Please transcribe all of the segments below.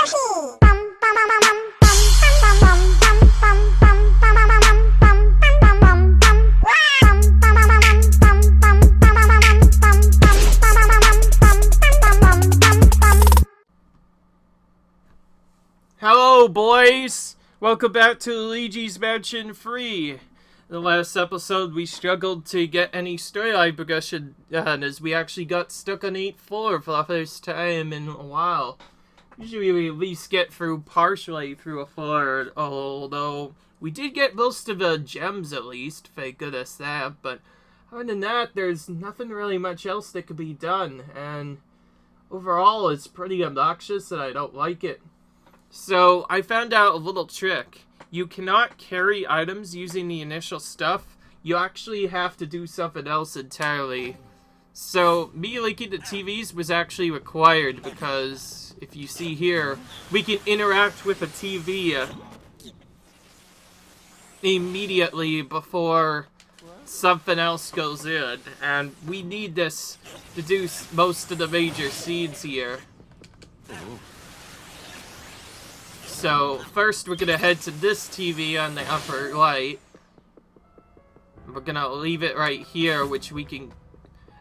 Hello, boys! Welcome back to Luigi's Mansion Free. The last episode, we struggled to get any storyline progression done, as we actually got stuck on 8th floor for the first time in a while. Usually we at least get through partially through a floor, although we did get most of the gems at least, thank goodness that, but other than that, there's nothing really much else that could be done, and overall it's pretty obnoxious and I don't like it. So, I found out a little trick. You cannot carry items using the initial stuff. You actually have to do something else entirely. So, me linking to TVs was actually required because, if you see here, we can interact with a TV immediately before something else goes in. And we need this to do most of the major scenes here. So, first we're gonna head to this TV on the upper right. We're gonna leave it right here, which we can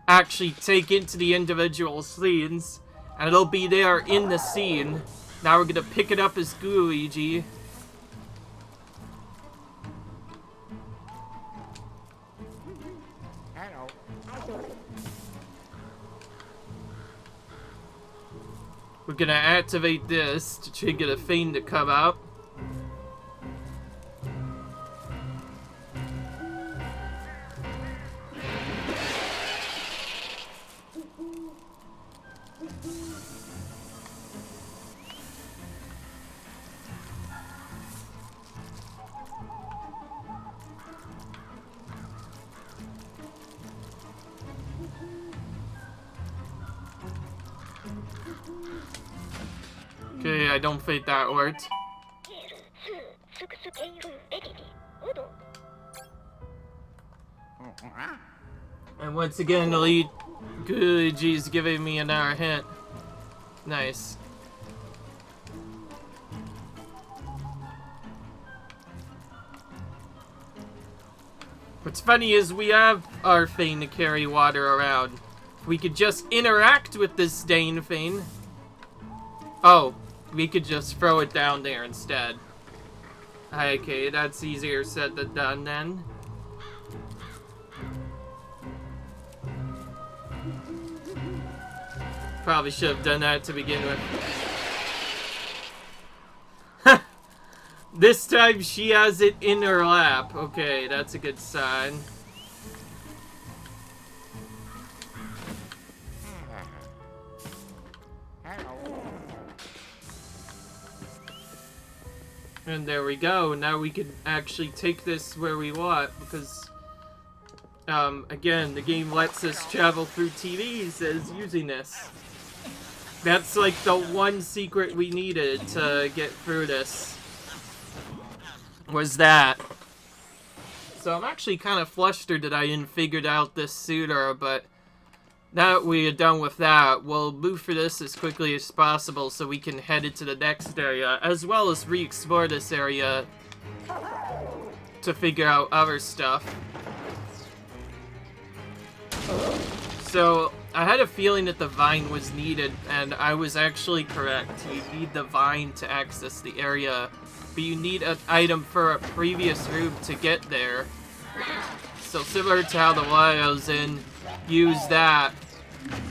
actually take into the individual scenes. And it'll be there in the scene. Now we're gonna pick it up as Luigi. We're gonna activate this to trigger the thing to come up. Okay, I don't think that worked. And once again, Luigi's giving me another hint. Nice. What's funny is we have our thing to carry water around. We could just interact with this dang thing. Oh. We could just throw it down there instead. Okay, that's easier said than done then. Probably should have done that to begin with. This time she has it in her lap. Okay, that's a good sign. And there we go. Now we can actually take this where we want because, again, the game lets us travel through TVs as using this. That's like the one secret we needed to get through this. Was that. So I'm actually kind of flustered that I didn't figure out this sooner, but now that we are done with that, we'll move through this as quickly as possible so we can head into the next area, as well as re-explore this area to figure out other stuff. So, I had a feeling that the vine was needed, and I was actually correct. You need the vine to access the area, but you need an item for a previous room to get there. So similar to how the one I was in, use that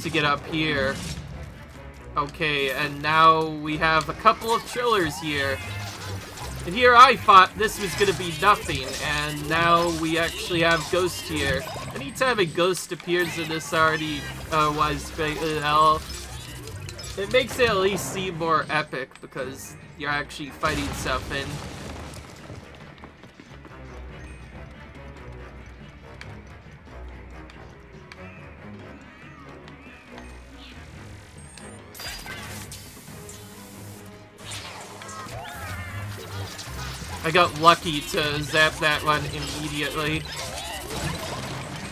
to get up here. Okay, and now we have a couple of trillers here. And here I thought this was gonna be nothing, and now we actually have Ghost here. Anytime a ghost appears in this already hell, it makes it at least seem more epic because you're actually fighting something. I got lucky to zap that one immediately.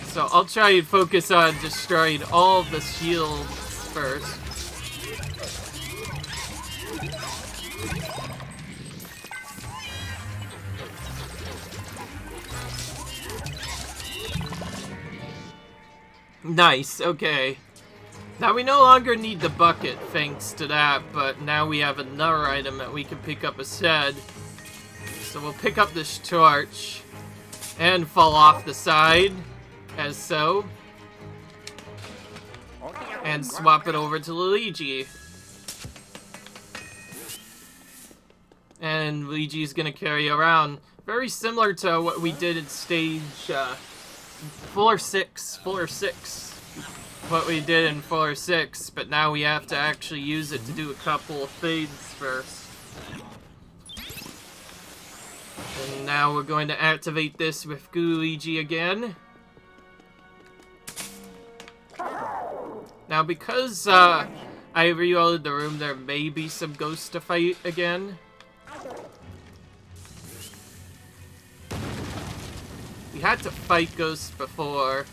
So I'll try and focus on destroying all of the shields first. Nice, okay. Now we no longer need the bucket thanks to that, but now we have another item that we can pick up instead. So we'll pick up this torch and fall off the side, as so. And swap it over to Luigi. And Luigi's gonna carry around. Very similar to what we did in stage Fuller 6. What we did in Fuller 6, but now we have to actually use it to do a couple of fades first. And now we're going to activate this with Luigi again. Now because I reloaded the room, there may be some ghosts to fight again. We had to fight ghosts before.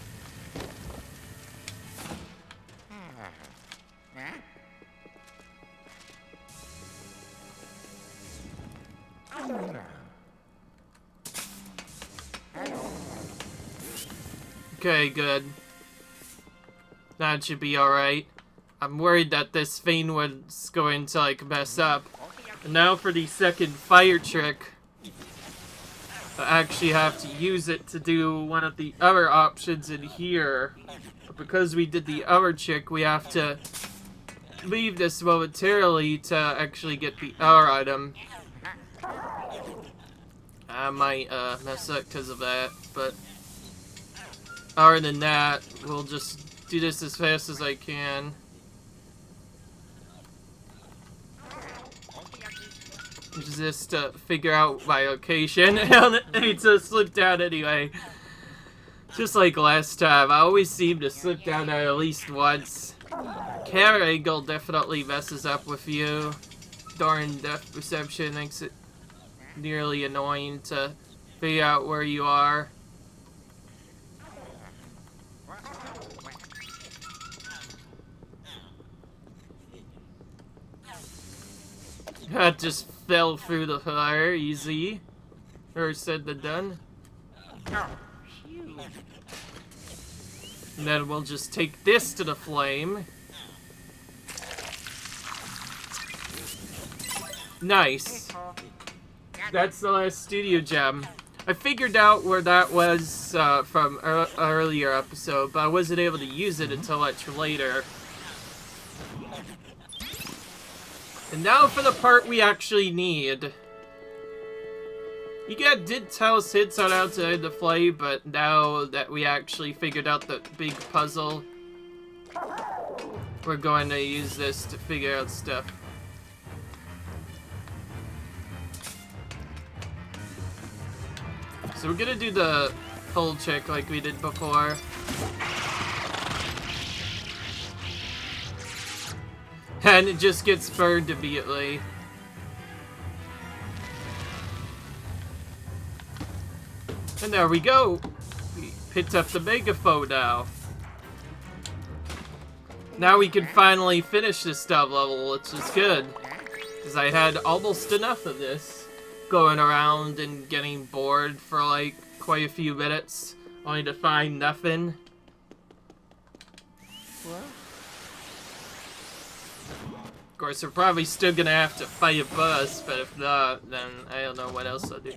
Okay, good. That should be alright. I'm worried that this fiend was going to, like, mess up. And now for the second fire trick. I actually have to use it to do one of the other options in here. But because we did the other trick, we have to leave this momentarily to actually get the other item. I might mess up because of that, but other than that, we'll just do this as fast as I can. Just to figure out my location. It's a slip down anyway. Just like last time, I always seem to slip down there at least once. Camera angle definitely messes up with you. Darn depth perception makes it nearly annoying to figure out where you are. That just fell through the fire, easy. Or said than done. And then we'll just take this to the flame. Nice. That's the last studio gem. I figured out where that was from an earlier episode, but I wasn't able to use it until much later. And now for the part we actually need. You guys did tell us hints on how to end the flame, but now that we actually figured out the big puzzle, we're going to use this to figure out stuff. So we're gonna do the full check like we did before. And it just gets burned immediately. And there we go. We picked up the megaphone now. Now we can finally finish this stuff level, which is good. Because I had almost enough of this. Going around and getting bored for like quite a few minutes. Only to find nothing. What? Of course, we're probably still gonna have to fight a bus, but if not, then I don't know what else I'll do.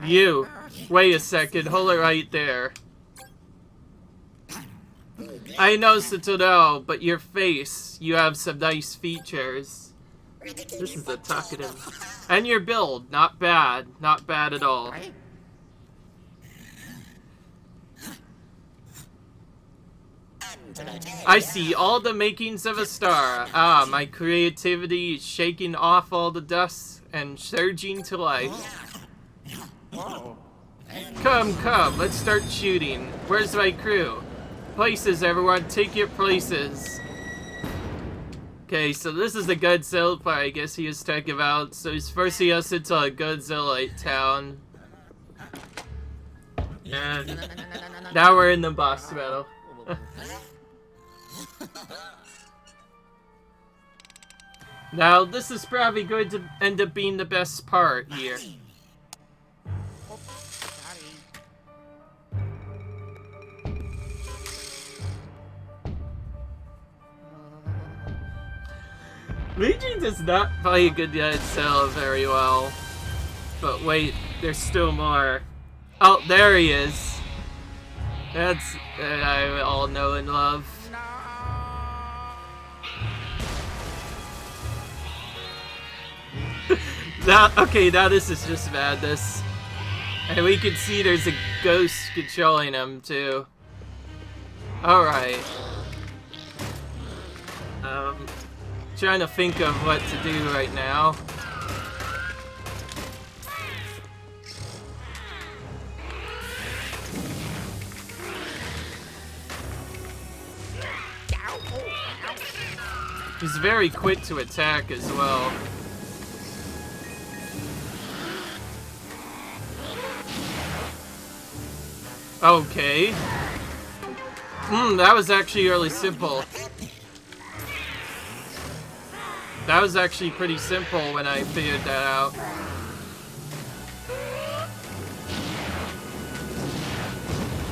You, wait a second, hold it right there. I noticed it to know, but your face, you have some nice features. This is a talkative. And your build, not bad at all. I see all the makings of a star. Ah, my creativity is shaking off all the dust and surging to life. Come, let's start shooting. Where's my crew? Places, everyone, take your places. Okay, so this is the Godzilla part I guess he was talking about. So he's forcing us into a Godzilla town. And now we're in the boss battle. Now, this is probably going to end up being the best part here. Luigi does not play a good Godzilla very well. But wait, there's still more. Oh, there he is. That's I all know and love. Okay, now this is just madness. And we can see there's a ghost controlling him, too. Alright. Trying to think of what to do right now. He's very quick to attack as well. Okay. That was actually really simple. That was actually pretty simple when I figured that out.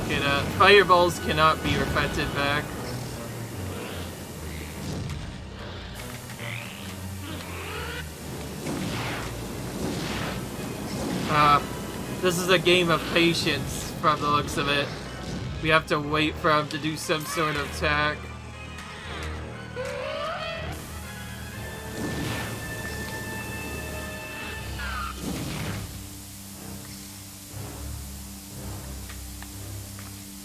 Okay, the fireballs cannot be reflected back. This is a game of patience from the looks of it. We have to wait for him to do some sort of attack.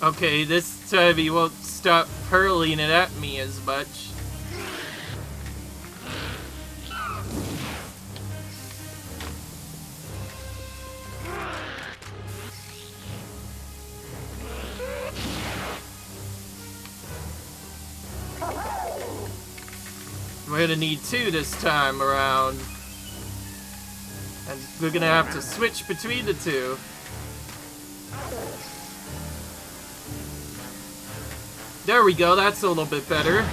Okay, this time he won't stop hurling it at me as much. We're gonna need 2 this time around. And we're gonna have to switch between the 2. There we go, that's a little bit better.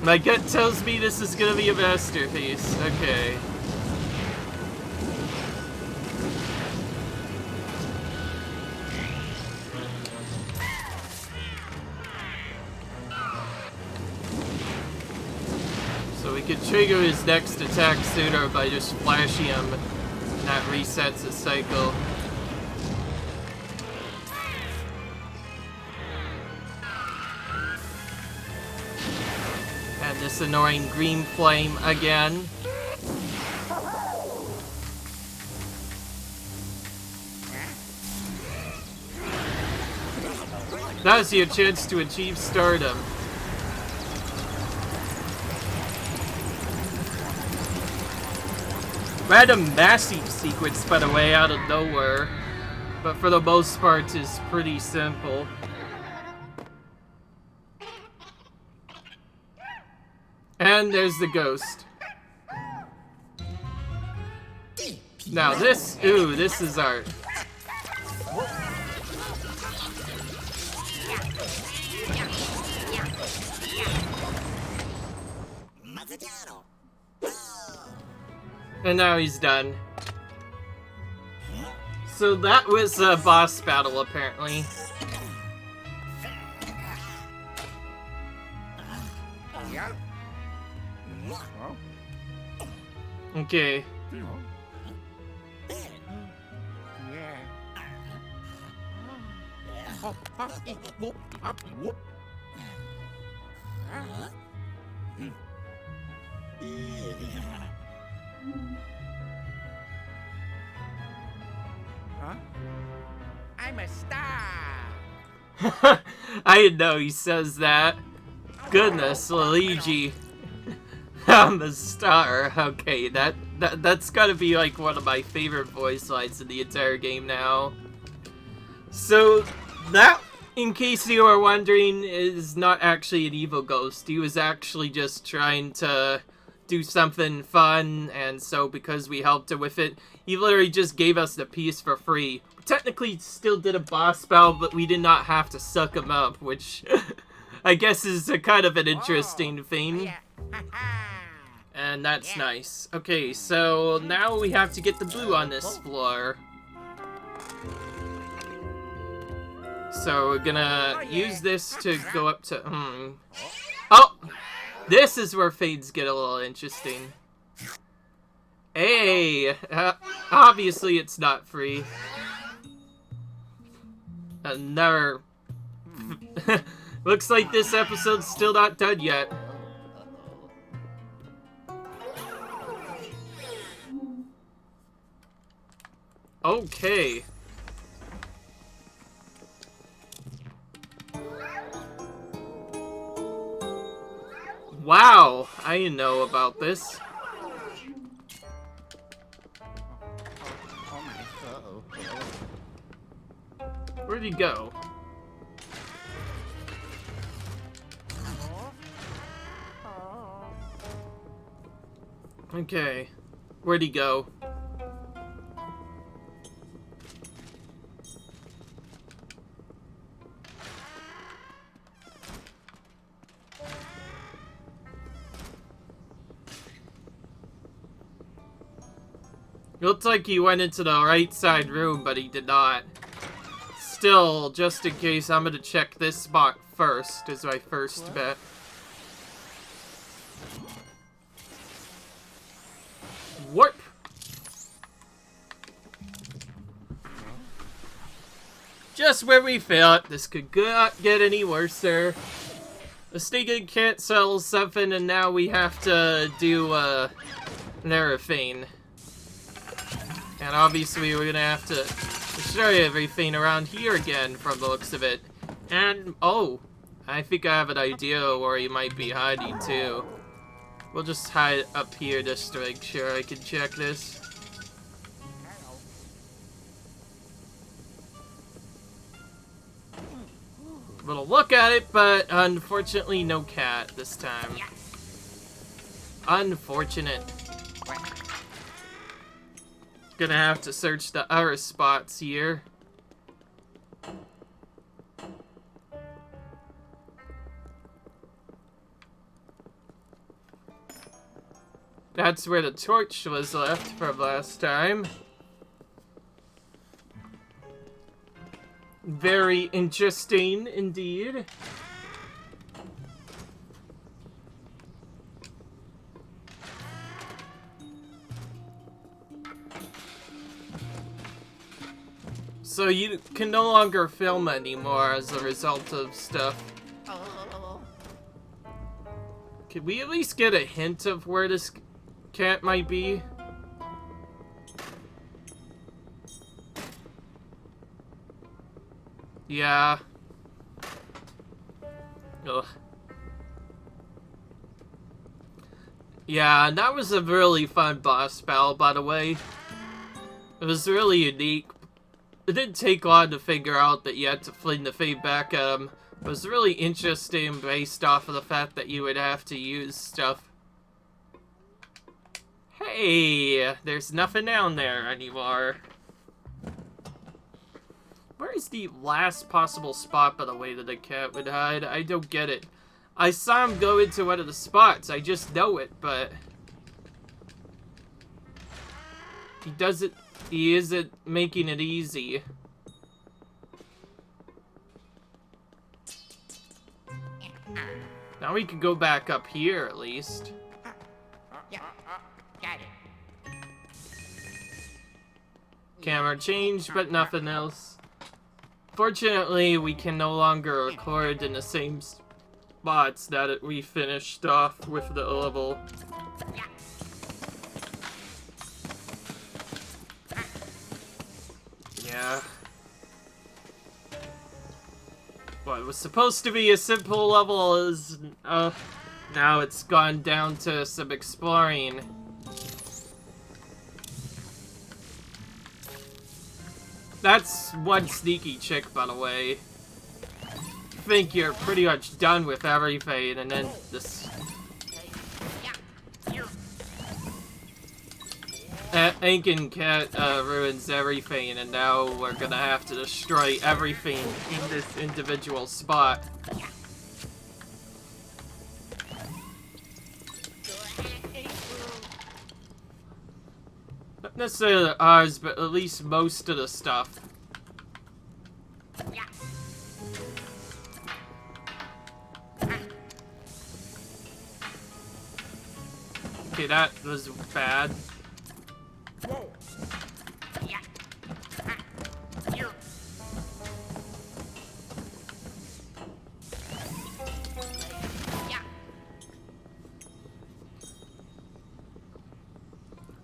My gut tells me this is gonna be a masterpiece. Okay. So we could trigger his next attack sooner by just flashing him. And that resets the cycle. And this annoying green flame again. Now's your chance to achieve stardom. Random massive sequence, by the way, out of nowhere. But for the most part, is pretty simple. And there's the ghost. Now this, ooh, this is art. And now he's done. So that was a boss battle, apparently. Okay. I'm a star. I didn't know he says that. Goodness, Luigi. I'm a star. Okay, that's gotta be like one of my favorite voice lines in the entire game now. So that in case you were wondering, is not actually an evil ghost. He was actually just trying to do something fun, and so because we helped him with it, he literally just gave us the piece for free. Technically, still did a boss battle, but we did not have to suck him up, which I guess is a kind of an interesting thing. And that's nice. Okay, so now we have to get the blue on this floor. So we're gonna use this to go up to... Oh! This is where fades get a little interesting. Hey! Obviously it's not free. Another... Looks like this episode's still not done yet. Okay. Wow, I didn't know about this. Where'd he go? Okay, where'd he go? Looks like he went into the right side room, but he did not. Still, just in case, I'm gonna check this spot first, as my first bet. Warp! Just where we thought. This could not get any worse, sir. The Stinking can't sell something, and now we have to do, Nerafane. And obviously we're gonna have to destroy everything around here again from the looks of it. And, oh, I think I have an idea where he might be hiding too. We'll just hide up here just to make sure I can check this. Little look at it, but unfortunately no cat this time. Unfortunate. Gonna have to search the other spots here. That's where the torch was left from last time. Very interesting indeed. So you can no longer film anymore as a result of stuff. Could we at least get a hint of where this cat might be? Yeah. Ugh. Yeah, and that was a really fun boss battle, by the way. It was really unique. It didn't take long to figure out that you had to fling the fade back at him. It was really interesting based off of the fact that you would have to use stuff. Hey, there's nothing down there anymore. Where is the last possible spot, by the way, that the cat would hide? I don't get it. I saw him go into one of the spots. I just know it, but... He isn't making it easy. Now we can go back up here, at least. Got it. Camera changed, but nothing else. Fortunately, we can no longer record in the same spots that we finished off with the level. Yeah. What was supposed to be a simple level is, now it's gone down to some exploring. That's one sneaky chick, by the way. think you're pretty much done with everything, and then this Ankin Cat ruins everything, and now we're gonna have to destroy everything in this individual spot. Not necessarily ours, but at least most of the stuff. Okay, that was bad.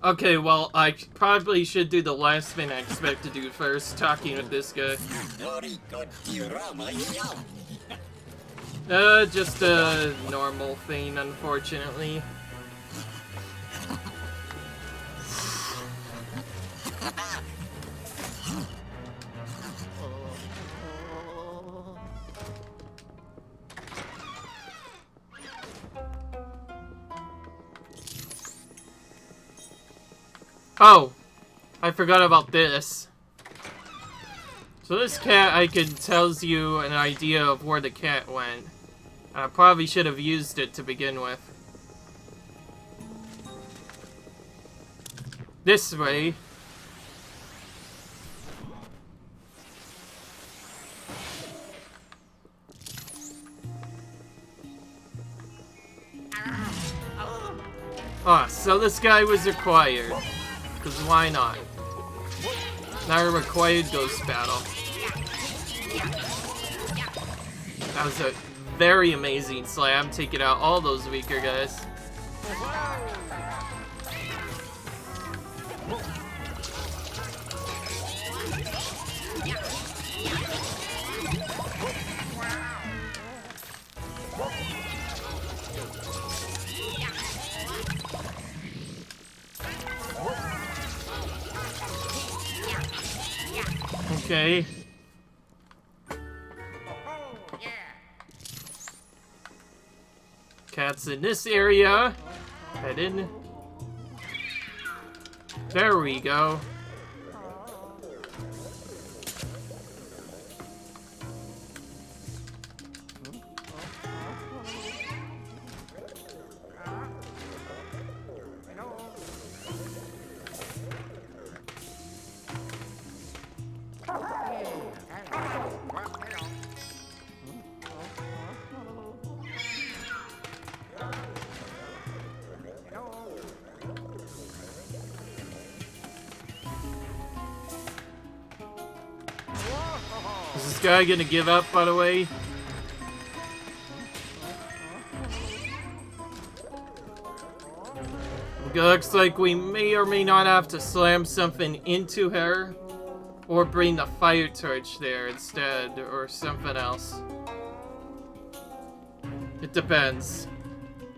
Okay, well, I probably should do the last thing I expect to do first, talking with this guy. Just a normal thing, unfortunately. Oh, I forgot about this. So this cat icon tells you an idea of where the cat went. I probably should have used it to begin with. This way. Ah, so this guy was required. Because why not? Now a required ghost battle. That was a very amazing slam, taking out all those weaker guys. Okay. Cat's in this area. Head in. There we go. Is this guy gonna give up, by the way? It looks like we may or may not have to slam something into her, or bring the fire torch there instead, or something else. It depends.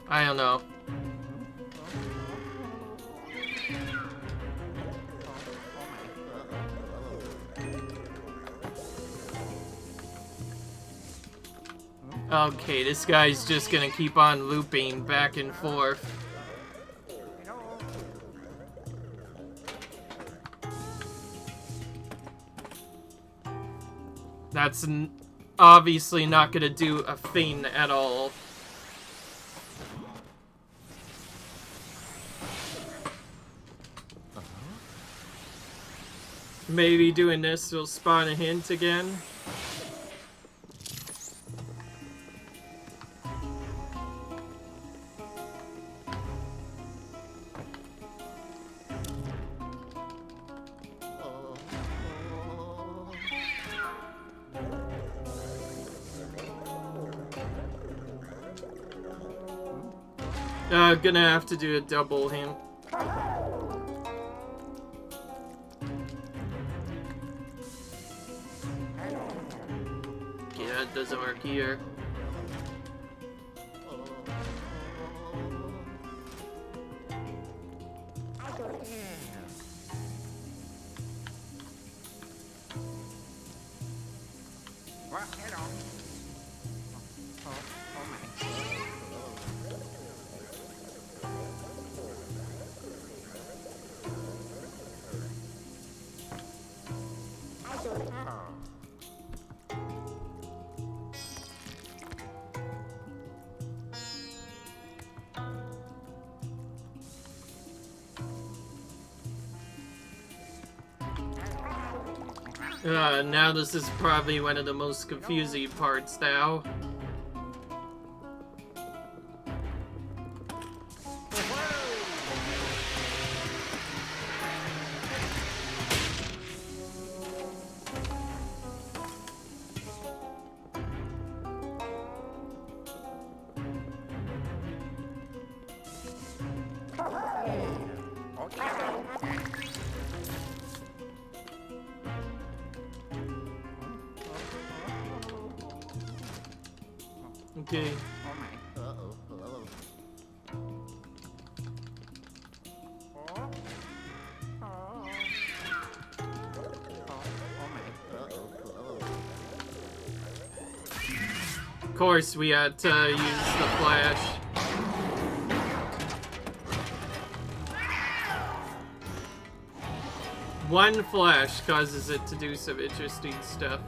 I don't know. Okay, this guy's just gonna keep on looping back and forth. That's obviously not gonna do a thing at all. Maybe doing this will spawn a hint again. Gonna have to do a double him. Okay, that doesn't work here. Now this is probably one of the most confusing parts now. Okay. Of course, we had to use the flash. One flash causes it to do some interesting stuff.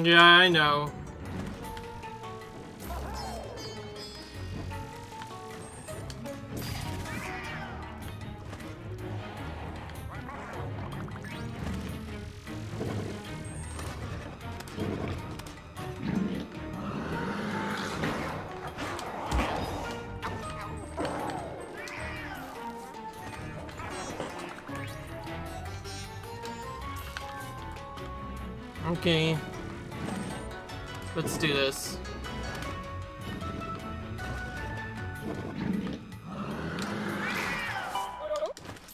Yeah, I know. Okay. Let's do this.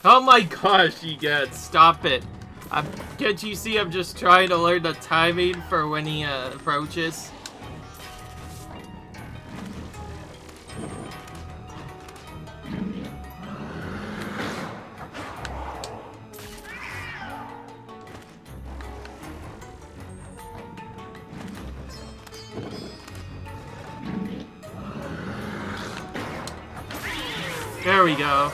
Oh my gosh, you guys, stop it. Can't you see I'm just trying to learn the timing for when he approaches? There we go.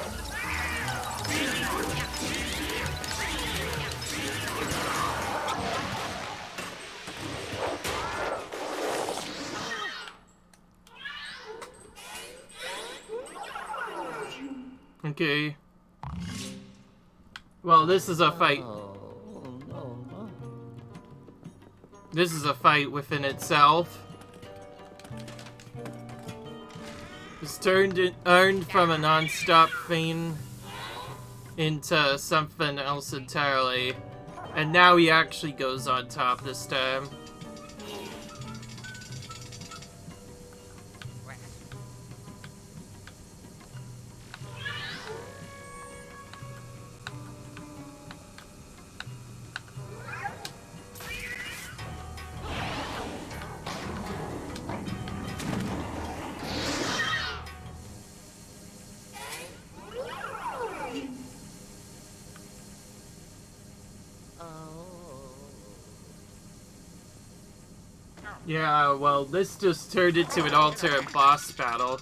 Okay. Well, this is a fight. This is a fight within itself. It's earned from a non-stop thing into something else entirely. And now he actually goes on top this time. Yeah, well, this just turned into an alternate boss battle.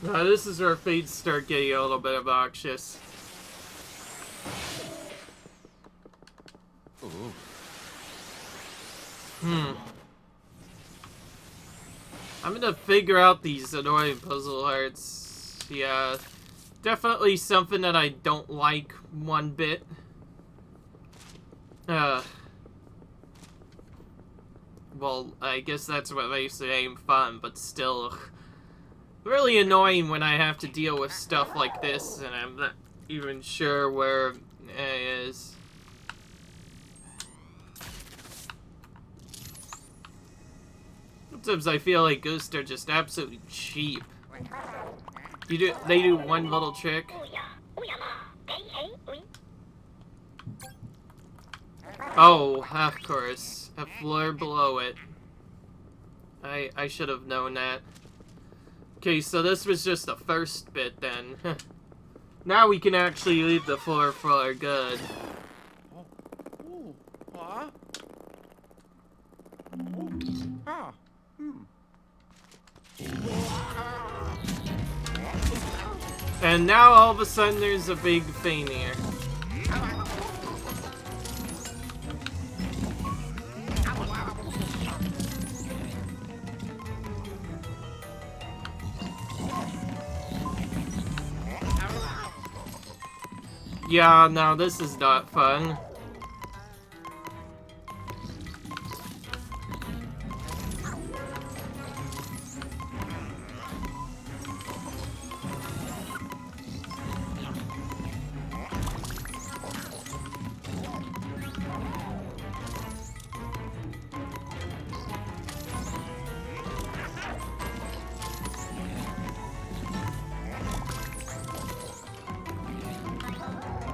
Now this is where fates start getting a little bit obnoxious. Ooh. I'm gonna figure out these annoying puzzle arts. Yeah, definitely something that I don't like one bit. Well, I guess that's what makes the game fun, but still really annoying when I have to deal with stuff like this and I'm not even sure where it is. Sometimes I feel like ghosts are just absolutely cheap. They do one little trick. Oh, of course. A floor below it. I should have known that. Okay, so this was just the first bit then. Now we can actually leave the floor for good. Ooh. Huh? Ooh. Ah. And now all of a sudden there's a big thing here. Yeah, no, this is not fun.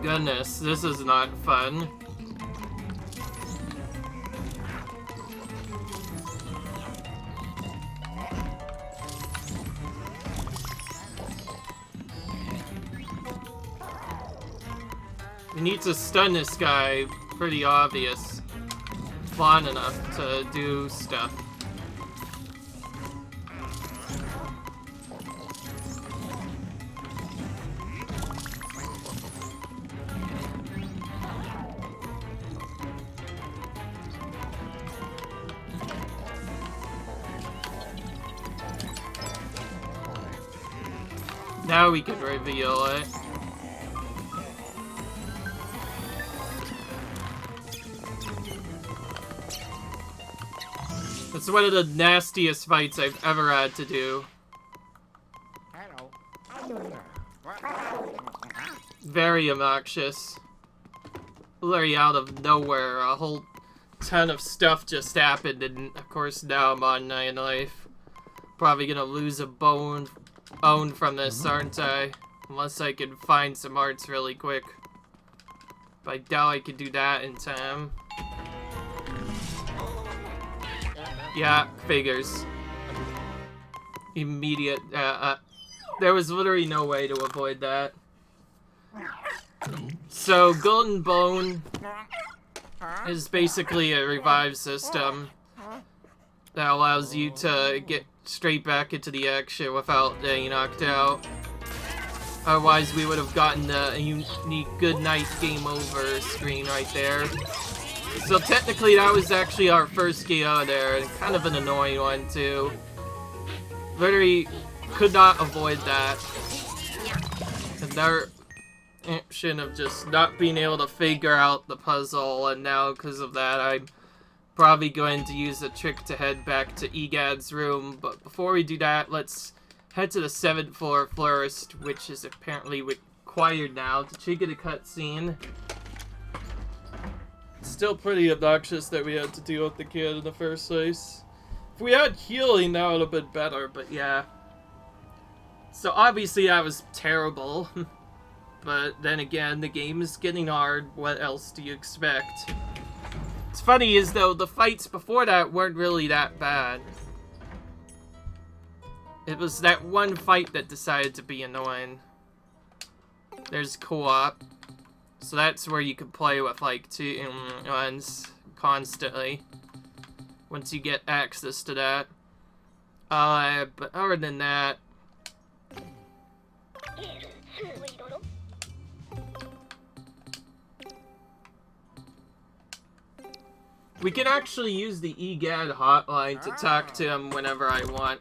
Goodness, this is not fun. You need to stun this guy, pretty obvious. Long enough to do stuff. Now we can reveal it. It's one of the nastiest fights I've ever had to do. Hello. Very obnoxious. Literally out of nowhere, a whole ton of stuff just happened, and of course now I'm on 9 life. Probably gonna lose a bone from this, aren't I? Unless I can find some hearts really quick. But I doubt I can do that in time. Yeah, figures. Immediate, there was literally no way to avoid that. So, Golden Bone is basically a revive system that allows you to get straight back into the action without getting knocked out. Otherwise, we would have gotten a unique good night game over screen right there. So technically, that was actually our first KO there, and kind of an annoying one too. Literally, could not avoid that. Another option of just not being able to figure out the puzzle, and now because of that, I'm probably going to use a trick to head back to Egad's room. But before we do that, let's head to the 7th floor first, which is apparently required now to trigger the cutscene. Still pretty obnoxious that we had to deal with the kid in the first place. If we had healing, that would have been better, but yeah. So obviously that was terrible. But then again, the game is getting hard. What else do you expect? What's funny is, though, the fights before that weren't really that bad. It was that one fight that decided to be annoying. There's co-op. So that's where you can play with, like, 2 ones constantly. Once you get access to that. But other than that, We can actually use the EGAD hotline to talk to him whenever I want.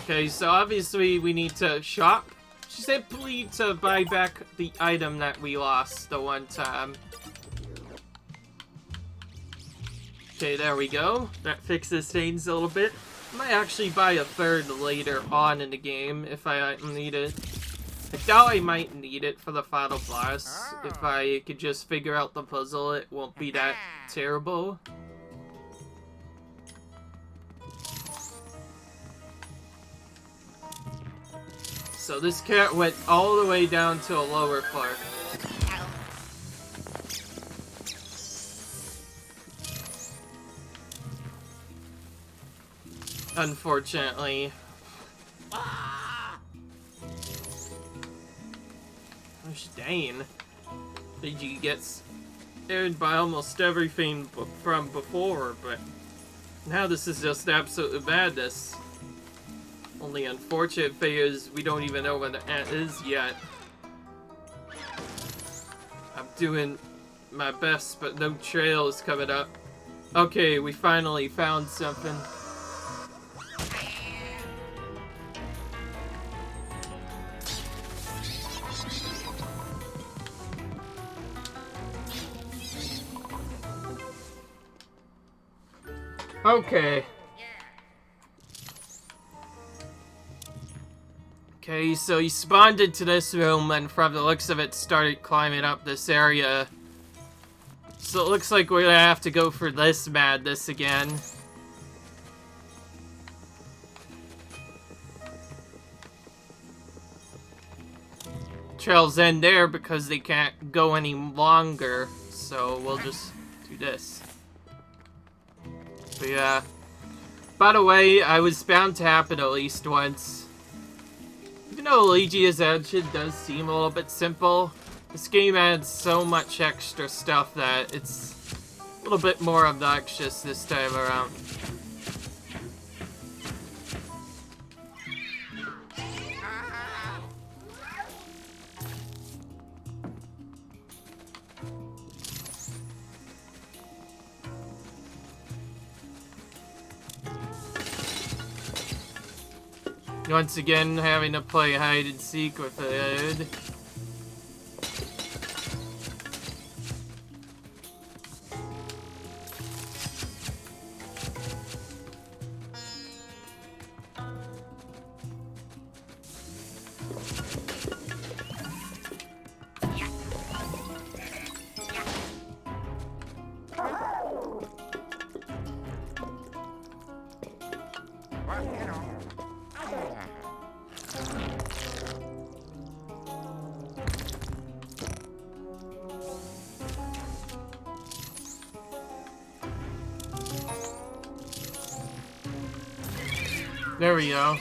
Okay, so obviously we need to shop. She said please to buy back the item that we lost the one time. Okay, there we go. That fixes things a little bit. I might actually buy a third later on in the game if I need it. I doubt I might need it for the final boss. If I could just figure out the puzzle, it won't be that terrible. So this cat went all the way down to a lower part. Unfortunately. Gosh dang. Luigi gets aired by almost everything from before, but now this is just absolute madness. Only unfortunate thing is we don't even know what the ant is yet. I'm doing my best, but no trail is coming up. Okay, we finally found something. Okay. Okay, so he spawned into this room and from the looks of it started climbing up this area. So it looks like we're gonna have to go for this madness again. Trails end there because they can't go any longer, so we'll just do this. But yeah. By the way, I was bound to happen at least once. Even though Luigi's Mansion does seem a little bit simple, this game adds so much extra stuff that it's a little bit more obnoxious this time around. Once again, having to play hide and seek with the head. There we go.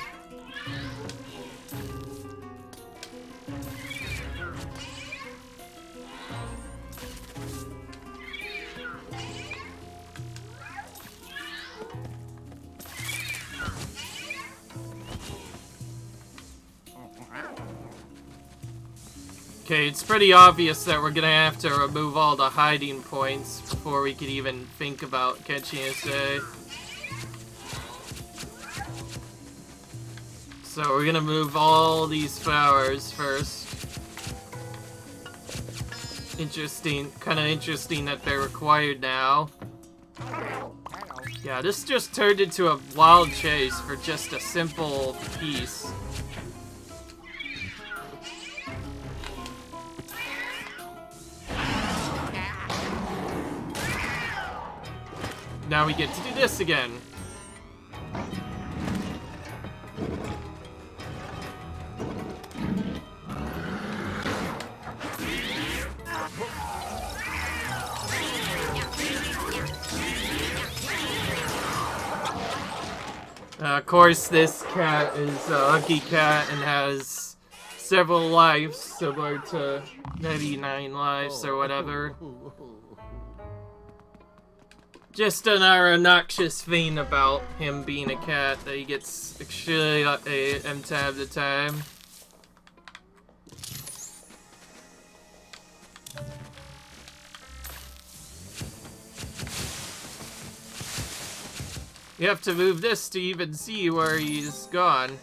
Okay, it's pretty obvious that we're gonna have to remove all the hiding points before we could even think about catching a. So we're gonna move all these flowers first. Interesting, kinda interesting that they're required now. Yeah, this just turned into a wild chase for just a simple piece. Now we get to do this again. Of course, this cat is a lucky cat and has several lives, similar to 99 lives or whatever. Just another obnoxious thing about him being a cat that he gets extremely time to time. You have to move this to even see where he's gone.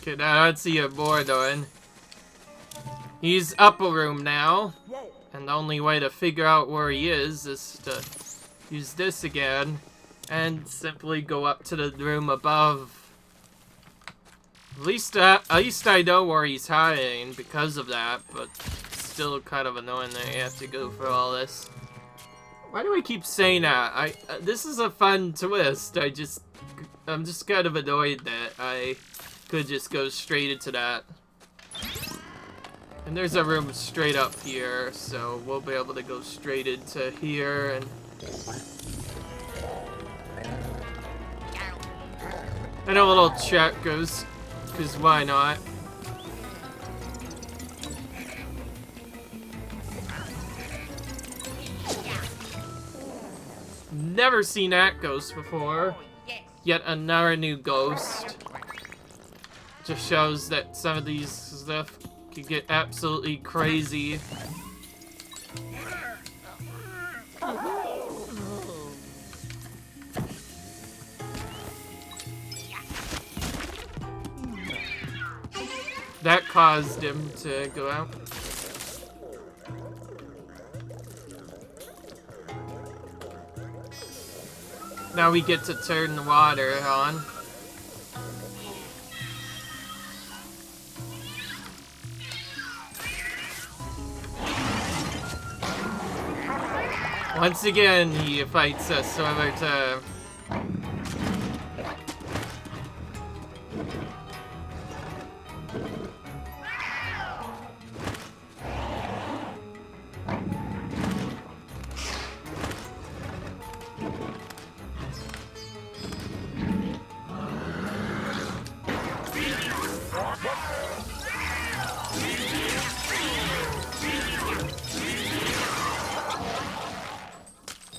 Okay, now let's see what more doing. He's up a room now, and the only way to figure out where he is to use this again, and simply go up to the room above. At least I know where he's hiding because of that, but it's still kind of annoying that you have to go through all this. Why do I keep saying that? This is a fun twist. I'm just kind of annoyed that I could just go straight into that. And there's a room straight up here, so we'll be able to go straight into here and... And a little chat goes, because why not? Never seen that ghost before. Yet another new ghost. Just shows that some of these stuff could get absolutely crazy. That caused him to go out. Now we get to turn the water on. Once again, he fights us over time.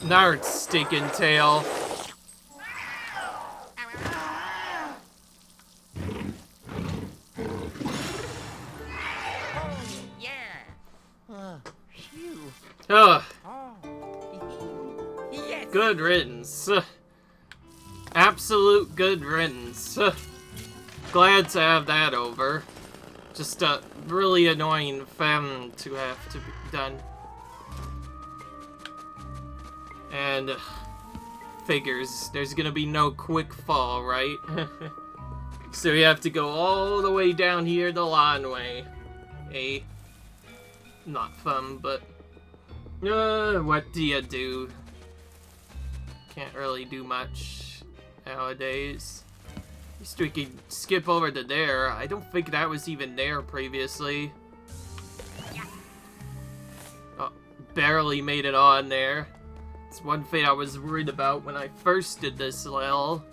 Nard stinking tail. Ugh. Good riddance. Absolute good riddance. Glad to have that over. Just a really annoying thing to have to be done. And figures there's gonna be no quick fall, right? So we have to go all the way down here the long way. Not fun, but what do you do? Can't really do much nowadays. At least we could skip over to there. I don't think that was even there previously. Oh, barely made it on there. It's one thing I was worried about when I first did this level.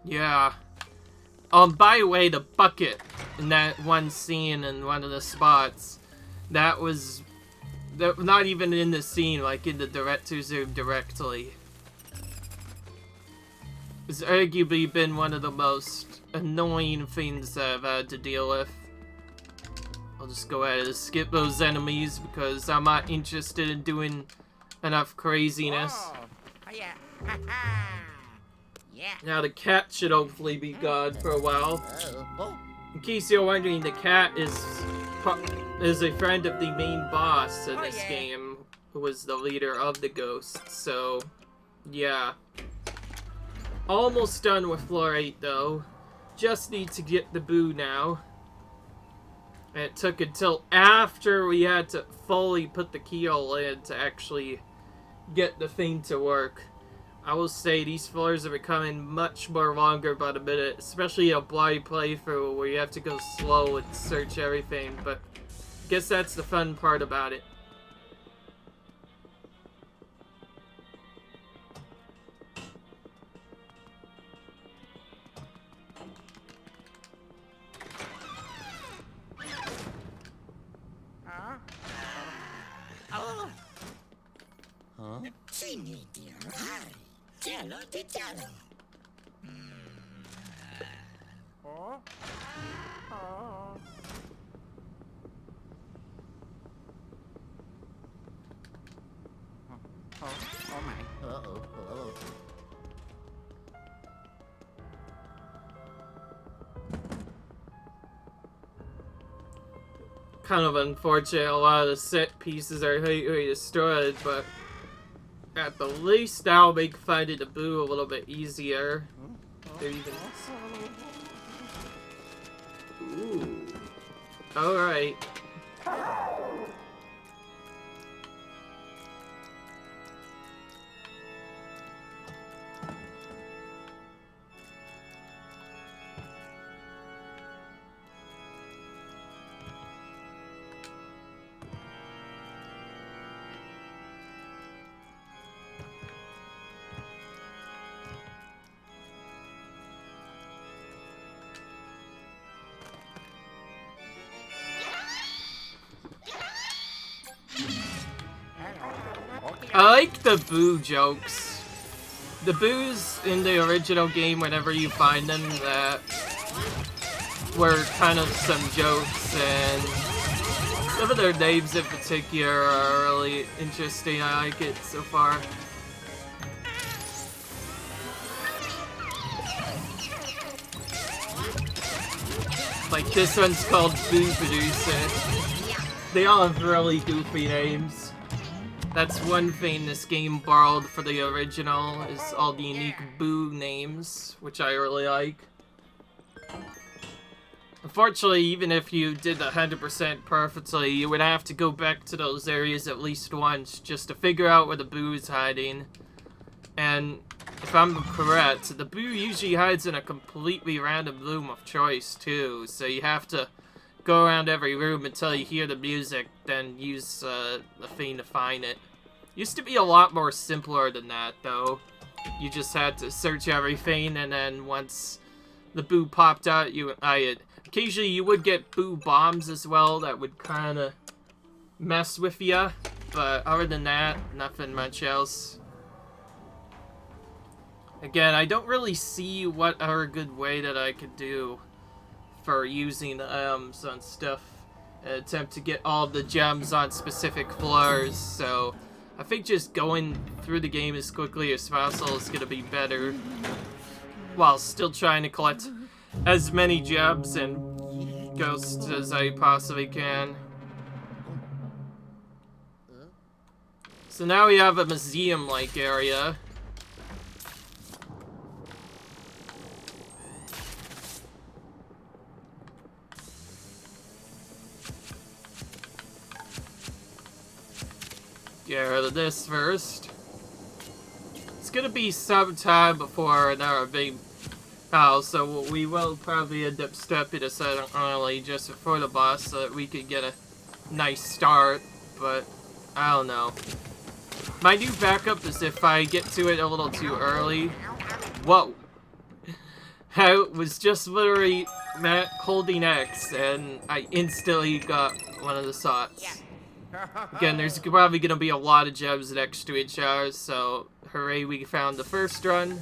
Yeah. By the way, the bucket in that one scene in one of the spots, that was not even in the scene, like in the director's room directly. It's arguably been one of the most annoying things I've had to deal with. I'll just go ahead and skip those enemies because I'm not interested in doing enough craziness. Oh, yeah. Yeah. Now the cat should hopefully be gone for a while. In case you're wondering, the cat is a friend of the main boss in this game, who was the leader of the ghosts, so yeah. Almost done with floor 8 though. Just need to get the boo now. And it took until after we had to fully put the keyhole in to actually get the thing to work. I will say these floors are becoming much more longer by the minute, especially a blind playthrough where you have to go slow and search everything, but I guess that's the fun part about it. Oh my. Uh-oh. Uh-oh. Kind of unfortunate, a lot of the set pieces are completely destroyed, but at the least that'll make finding the boo a little bit easier. They're even... Ooh. Alright. I like the boo jokes. The boos in the original game, whenever you find them, that were kind of some jokes, and some of their names in particular are really interesting. I like it so far. Like this one's called Boo Producer. They all have really goofy names. That's one thing this game borrowed for the original, is all the unique boo names, which I really like. Unfortunately, even if you did 100% perfectly, you would have to go back to those areas at least once just to figure out where the boo is hiding. And if I'm correct, the boo usually hides in a completely random room of choice too, so you have to go around every room until you hear the music, then use the thing to find it. Used to be a lot more simpler than that, though. You just had to search everything, and then once the boo popped out, occasionally you would get boo bombs as well that would kind of mess with you, but other than that, nothing much else. Again, I don't really see what other good way that I could do for using on stuff and attempt to get all the gems on specific floors, so I think just going through the game as quickly as possible is going to be better, while still trying to collect as many gems and ghosts as I possibly can. So now we have a museum-like area. Get rid of this first. It's gonna be some time before another big house, so we will probably end up stepping aside early just before the boss so that we could get a nice start, but I don't know. My new backup is if I get to it a little too early. Whoa! I was just literally holding X and I instantly got one of the shots. Again, there's probably going to be a lot of gems next to each other, so hooray, we found the first run.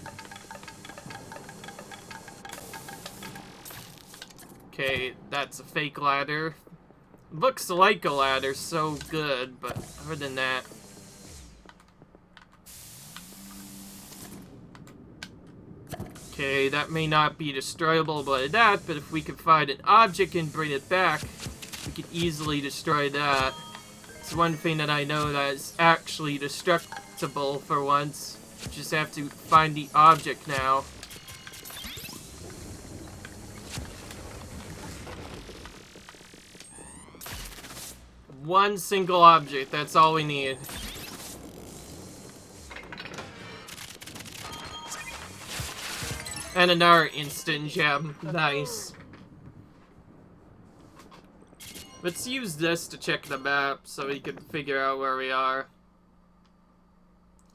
Okay, that's a fake ladder. Looks like a ladder, so good, but other than that... Okay, that may not be destroyable by that, but if we could find an object and bring it back, we could easily destroy that. It's one thing that I know that is actually destructible for once. Just have to find the object now. One single object, that's all we need. And another instant gem. Nice. Let's use this to check the map so we can figure out where we are.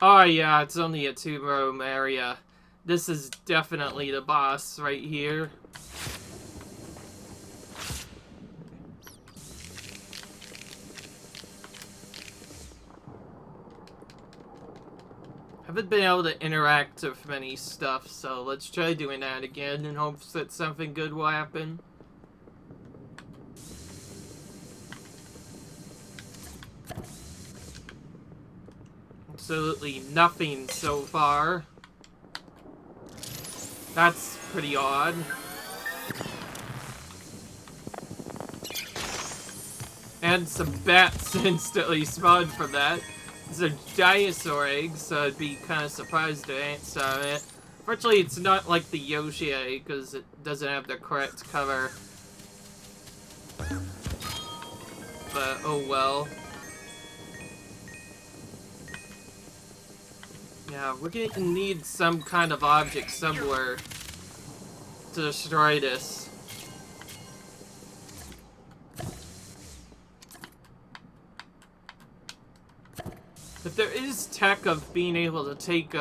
Oh yeah, it's only a 2-room area. This is definitely the boss right here. Haven't been able to interact with many stuff, so let's try doing that again in hopes that something good will happen. Absolutely nothing so far. That's pretty odd. And some bats instantly spawned from that. It's a dinosaur egg, so I'd be kind of surprised to answer it. Fortunately, it's not like the Yoshi egg, because it doesn't have the correct cover. But, oh well. Yeah, we're gonna need some kind of object somewhere to destroy this. If there is tech of being able to take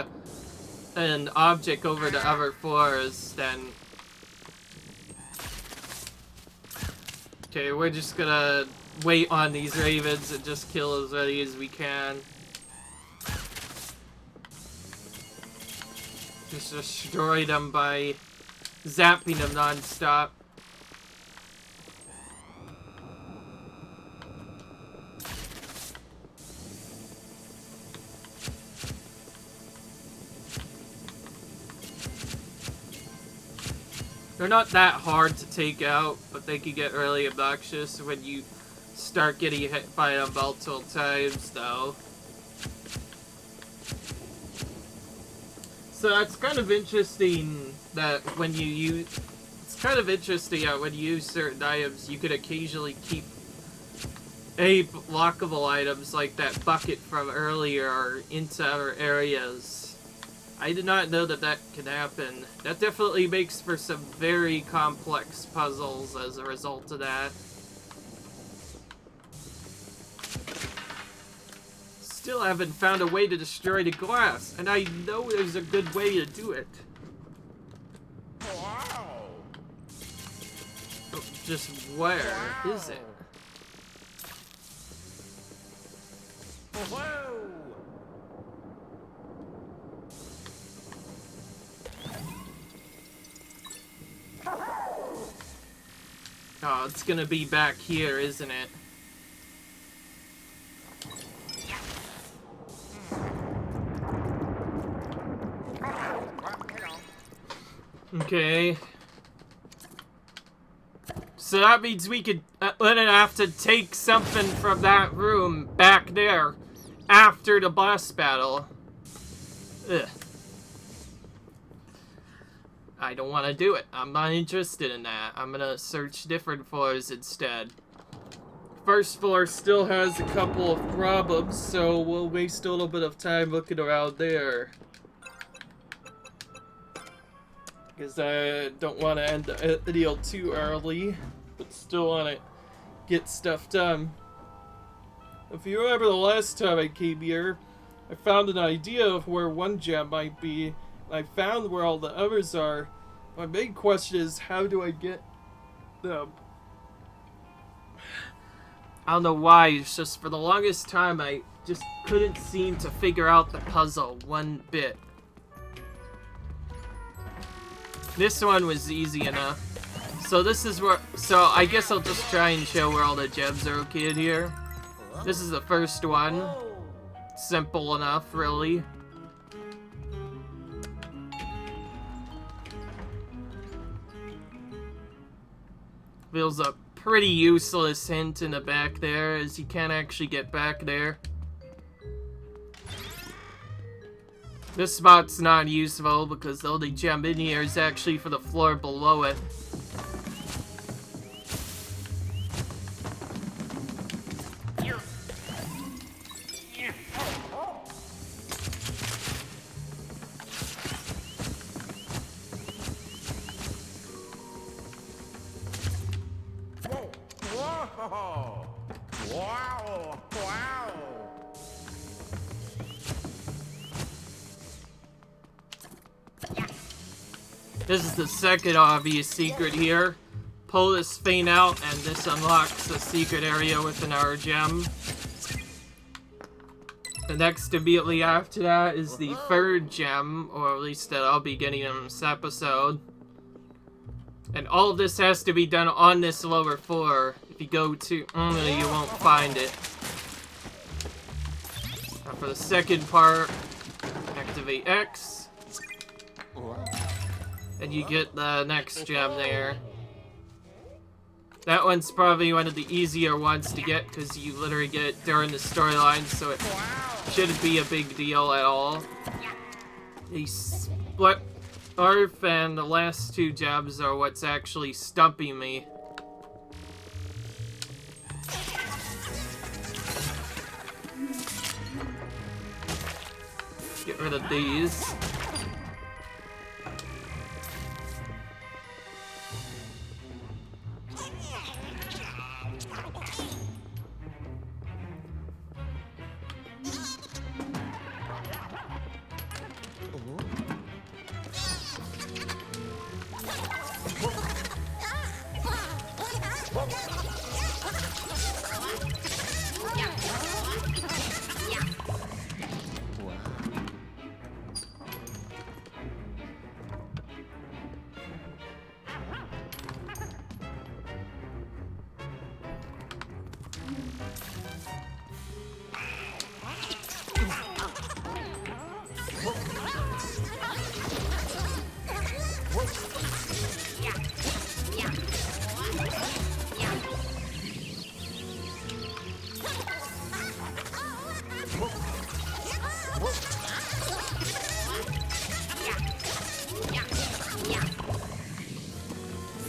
an object over to other floors, then... Okay, we're just gonna wait on these ravens and just kill as many as we can. Just destroy them by zapping them non-stop. They're not that hard to take out, but they can get really obnoxious when you start getting hit by them multiple times, though. So it's kind of interesting that when you use... It's kind of interesting that when you use certain items, you could occasionally keep blockable items like that bucket from earlier into other areas. I did not know that that could happen. That definitely makes for some very complex puzzles as a result of that. Still haven't found a way to destroy the glass, and I know there's a good way to do it. Wow. Oh, just where is it? Whoa. Oh, it's gonna be back here, isn't it? Okay. So that means we could have to take something from that room back there after the boss battle. Ugh. I don't want to do it. I'm not interested in that. I'm gonna search different floors instead. First floor still has a couple of problems, so we'll waste a little bit of time looking around there. Because I don't want to end the video too early, but still want to get stuff done. If you remember the last time I came here, I found an idea of where one gem might be. I found where all the others are. My main question is, how do I get them? I don't know why, it's just for the longest time I just couldn't seem to figure out the puzzle one bit. This one was easy enough. So this is where, so I guess I'll just try and show where all the gems are located here. This is the first one. Simple enough, really. Feels a pretty useless hint in the back there, as you can't actually get back there. This spot's not useful because the only gem in here is actually for the floor below it. Wow! Wow! This is the second obvious secret here. Pull this vein out, and this unlocks the secret area within our gem. The next immediately after that is the third gem, or at least that I'll be getting in this episode. And all of this has to be done on this lower floor. If you go to you won't find it. Now for the second part, activate X. And you get the next gem there. That one's probably one of the easier ones to get because you literally get it during the storyline, so it shouldn't be a big deal at all. The split earth and the last two gems are what's actually stumping me. Get rid of these.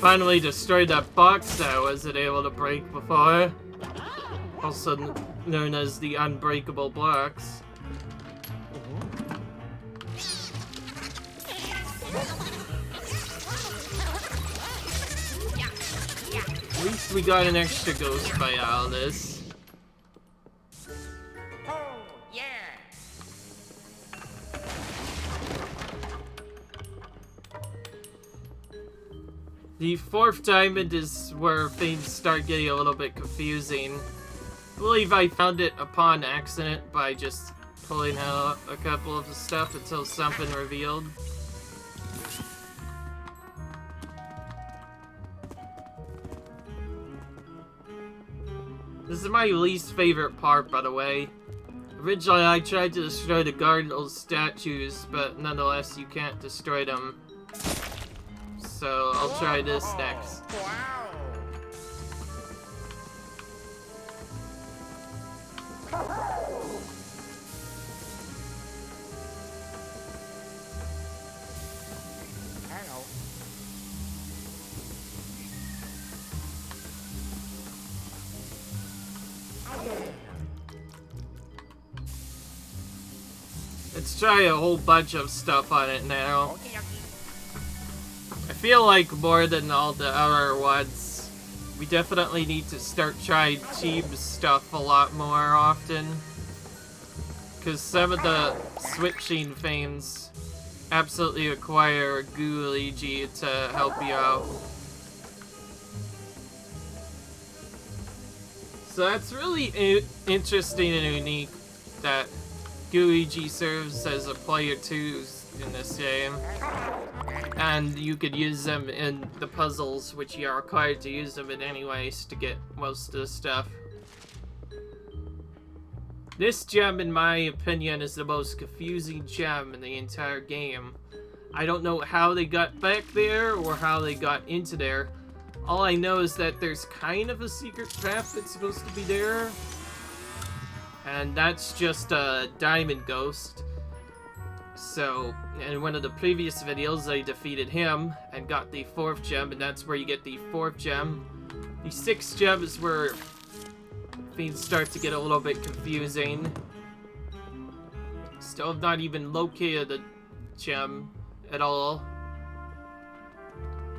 Finally destroyed that box that I wasn't able to break before. Also known as the unbreakable blocks. At least we got an extra ghost bite out of this. The fourth diamond is where things start getting a little bit confusing. I believe I found it upon accident by just pulling out a couple of the stuff until something revealed. This is my least favorite part, by the way. Originally, I tried to destroy the Cardinals statues, but nonetheless, you can't destroy them. So I'll try this next. Let's try a whole bunch of stuff on it now. I feel like more than all the other ones, we definitely need to start trying cheap stuff a lot more often. Because some of the switching things absolutely require Goo Luigi to help you out. So that's really interesting and unique that Goo Luigi serves as a player too in this game. And you could use them in the puzzles, which you are required to use them in anyways to get most of the stuff. This gem, in my opinion, is the most confusing gem in the entire game. I don't know how they got back there or how they got into there. All I know is that there's kind of a secret path that's supposed to be there. And that's just a diamond ghost. So, in one of the previous videos, I defeated him and got the fourth gem, and that's where you get the fourth gem. The sixth gem is where things start to get a little bit confusing. Still have not even located the gem at all.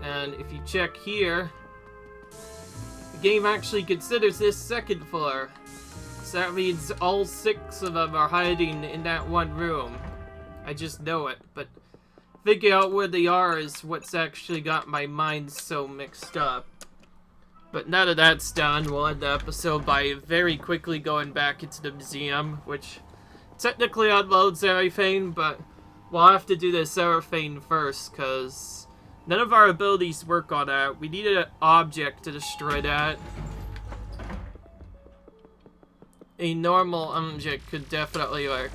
And if you check here, you game actually considers this second floor. So that means all 6 of them are hiding in that one room. I just know it, but figuring out where they are is what's actually got my mind so mixed up. But now that that's done, we'll end the episode by very quickly going back into the museum, which technically unloads everything, but we'll have to do this everything first, because none of our abilities work on that. We need an object to destroy that. A normal object could definitely work.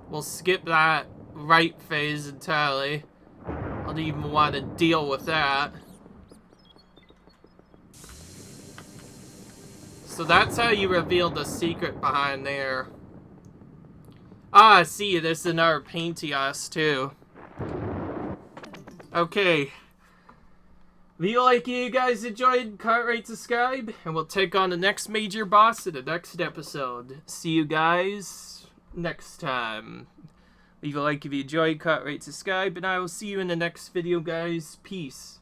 We'll skip that right phase entirely. I don't even want to deal with that. So that's how you reveal the secret behind there. Ah, I see, there's another painting us too. Okay. If you like you guys enjoyed, comment, rate, subscribe, and we'll take on the next major boss in the next episode. See you guys next time. Leave a like if you enjoyed, comment, rate, subscribe, and I will see you in the next video, guys. Peace.